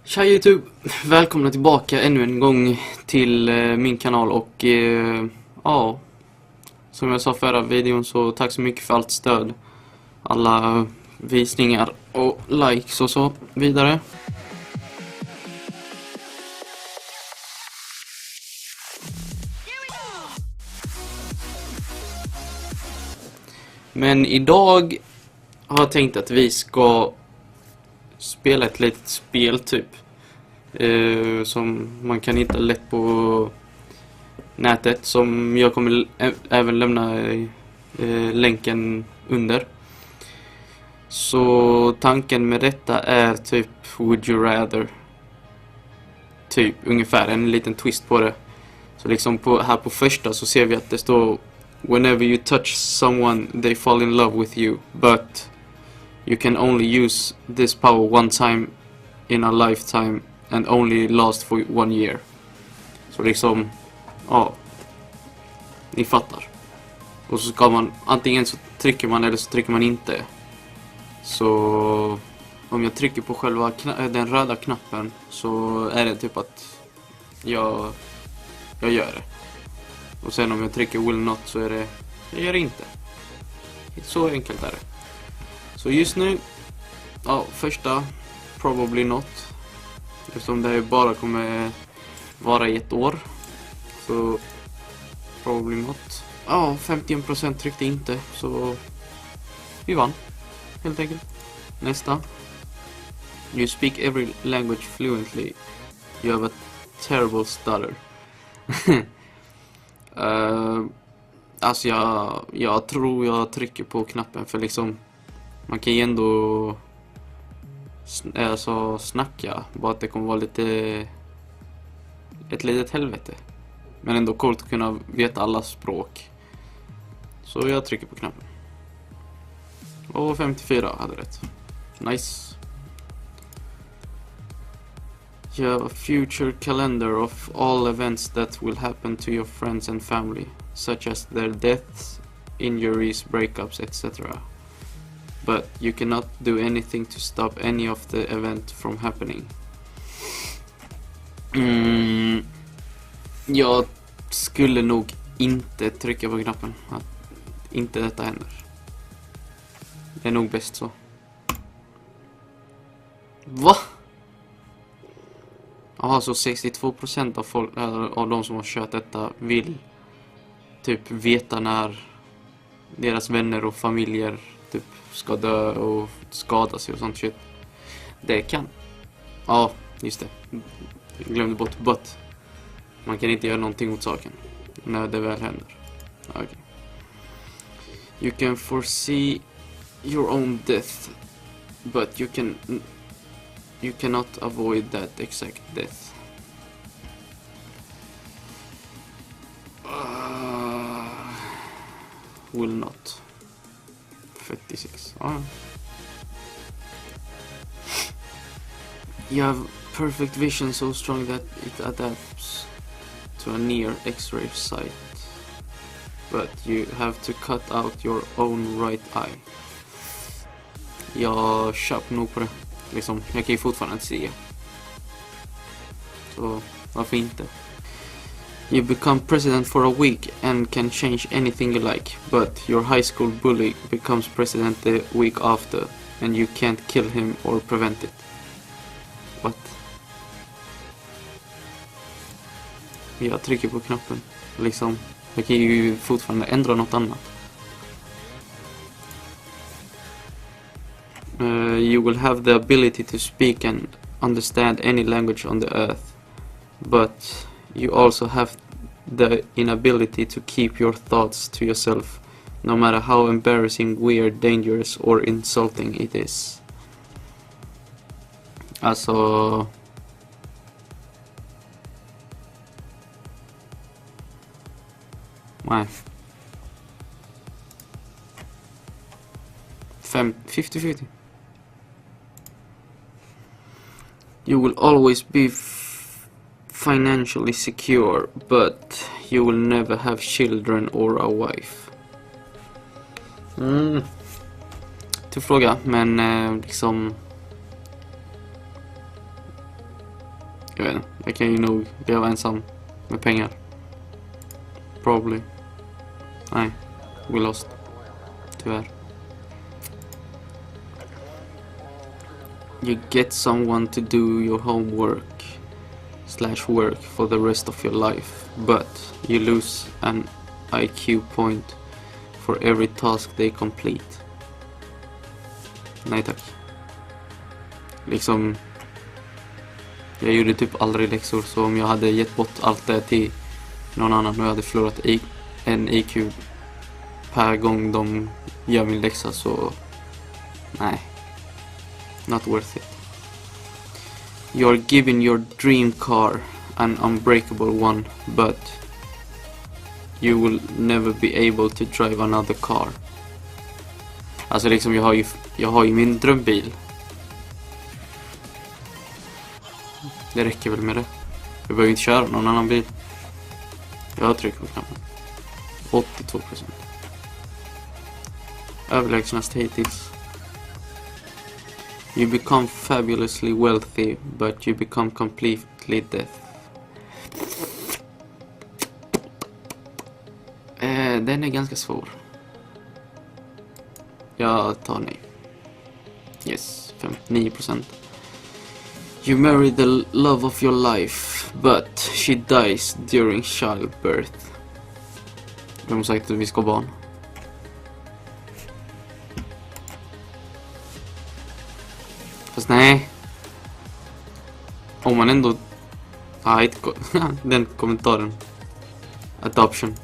Tja YouTube, välkomna tillbaka ännu en gång till min kanal och ja, som jag sa förra videon så tack så mycket för allt stöd, alla visningar och likes och så vidare. Men idag har jag tänkt att vi ska spela ett litet spel typ. Som man kan hitta lätt på nätet, som jag kommer även lämna länken under. Så tanken med detta är typ Would You Rather, typ ungefär en liten twist på det. Så liksom här på första så ser vi att det står Whenever you touch someone they fall in love with you, but you can only use this power one time in a lifetime and only last for 1 year. Så liksom, ja, ni fattar. Och så ska man, antingen så trycker man eller så trycker man inte. Så om jag trycker på själva den röda knappen så är det typ att jag gör det. Och sen om jag trycker will not så är det, jag gör det inte. Så enkelt är det. Så just nu, ja, första probably not. Eftersom det bara kommer vara i 1 år. Så probably not. Ja, 51% tryckte inte. Så vi vann, helt enkelt. Nästa. You speak every language fluently. You have a terrible stutter. Alltså jag tror jag trycker på knappen, för liksom man kan ju ändå snacka, bara att det kommer vara ett litet helvete. Men ändå coolt att kunna veta alla språk. Så jag trycker på knappen. Och 54 hade rätt. Nice. You have a future calendar of all events that will happen to your friends and family, such as their deaths, injuries, breakups, etc. But you cannot do anything to stop any of the event from happening. Jag skulle nog inte trycka på knappen. Att inte detta händer. Det är nog bäst så. Va? Jaha, så 62% av folk, av de som har kört detta vill typ veta när deras vänner och familjer typ ska dö och skada sig och sånt shit. Det kan. Ja, just det. Jag glömde bort but. Man kan inte göra någonting åt saken när det väl händer. Okay. You can foresee your own death, but you cannot avoid that exact death. Will not. 56. You have perfect vision so strong that it adapts to a near X-ray sight, but you have to cut out your own right eye. Jag köper nog på det. Liksom, jag kan ju fortfarande inte se. Så varför inte? You become president for a week and can change anything you like, but your high school bully becomes president the week after and you can't kill him or prevent it. What? Jag trycker på knappen. Liksom, jag kan ju fortfarande ändra något annat. You will have the ability to speak and understand any language on the earth, but you also have the inability to keep your thoughts to yourself, no matter how embarrassing, weird, dangerous or insulting it is. Alltså, nej. 50-50. You will always be financially secure, but you will never have children or a wife. Tuff fråga, men liksom Jag vet inte. Jag kan ju nog leva ensam med pengar. Probably. Nej, we lost. Tyvärr. You get someone to do your homework / work for the rest of your life, but you lose an IQ point for every task they complete. Nej tack. Liksom, jag gjorde typ aldrig läxor, så om jag hade gett bort allt det till någon annan och jag hade förlorat en IQ per gång de gör min läxa, så nej. Not worth it. You're given your dream car, an unbreakable one, but you will never be able to drive another car. Alltså liksom, jag har ju min drömbil. Det räcker väl med det. Jag behöver inte köra någon annan bil. Jag trycker på knappen. 82%. Överlägsenast hittills. You become fabulously wealthy, but you become completely deaf. Den är ganska svår. Jag tar nej. Yes, 59%. You marry the love of your life, but she dies during childbirth. Vem har sagt att vi ska ha barn? Fast nej. Om man ändå... den kommentaren. Adoption.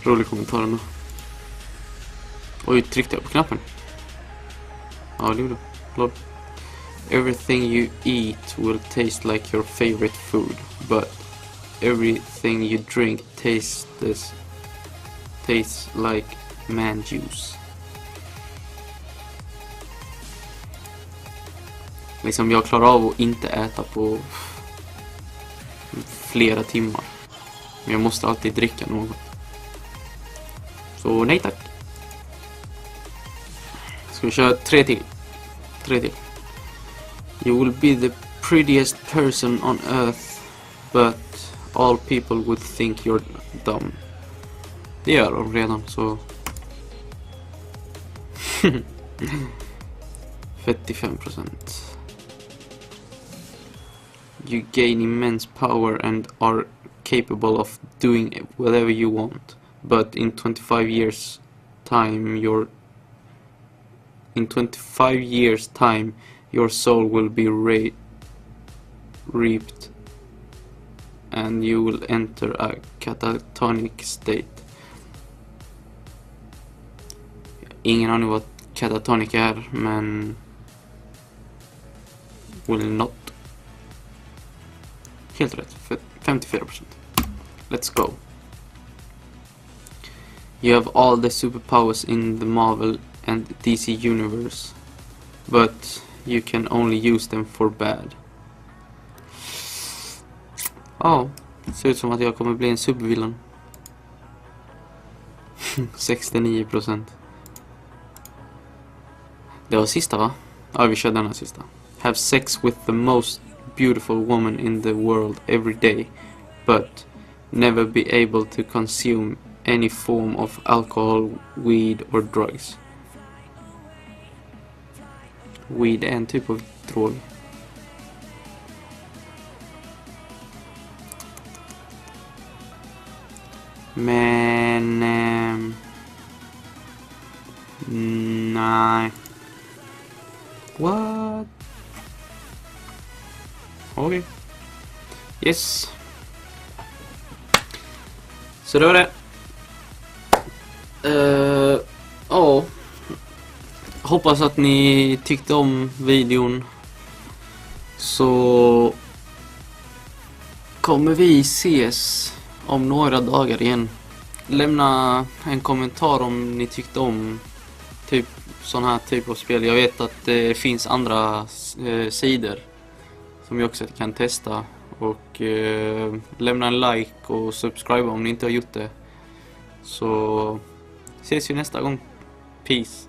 Rolig kommentar ändå. Oj, tryckte jag på knappen? Ja, det gjorde jag. Everything you eat will taste like your favorite food, but everything you drink tastes like man juice. Liksom, jag klarar av att inte äta på flera timmar. Men jag måste alltid dricka något. Så nej tack. Ska vi köra tre till? You will be the prettiest person on earth, but all people would think you're dumb. Det gör de redan, så... 45%. You gain immense power and are capable of doing whatever you want, but in 25 years time your soul will be reaped and you will enter a catatonic state. Ingen aning vad catatonic är, men will not. Helt rätt, 54%. Let's go. You have all the superpowers in the Marvel and DC universe, but you can only use them for bad. Ja, det ser ut som att jag kommer bli en supervillain. 69%. Det var sista, va? Ja, vi kör denna sista. Have sex with the most beautiful woman in the world every day, but never be able to consume any form of alcohol, weed or drugs. Weed är en typ av drog. Men nej. What? Okej. Yes. Så det var det. Ja. Hoppas att ni tyckte om videon. Så kommer vi ses om några dagar igen. Lämna en kommentar om ni tyckte om typ sån här typ av spel. Jag vet att det finns andra sidor som jag också kan testa. Och lämna en like och subscribe om ni inte har gjort det. Så ses vi nästa gång. Peace.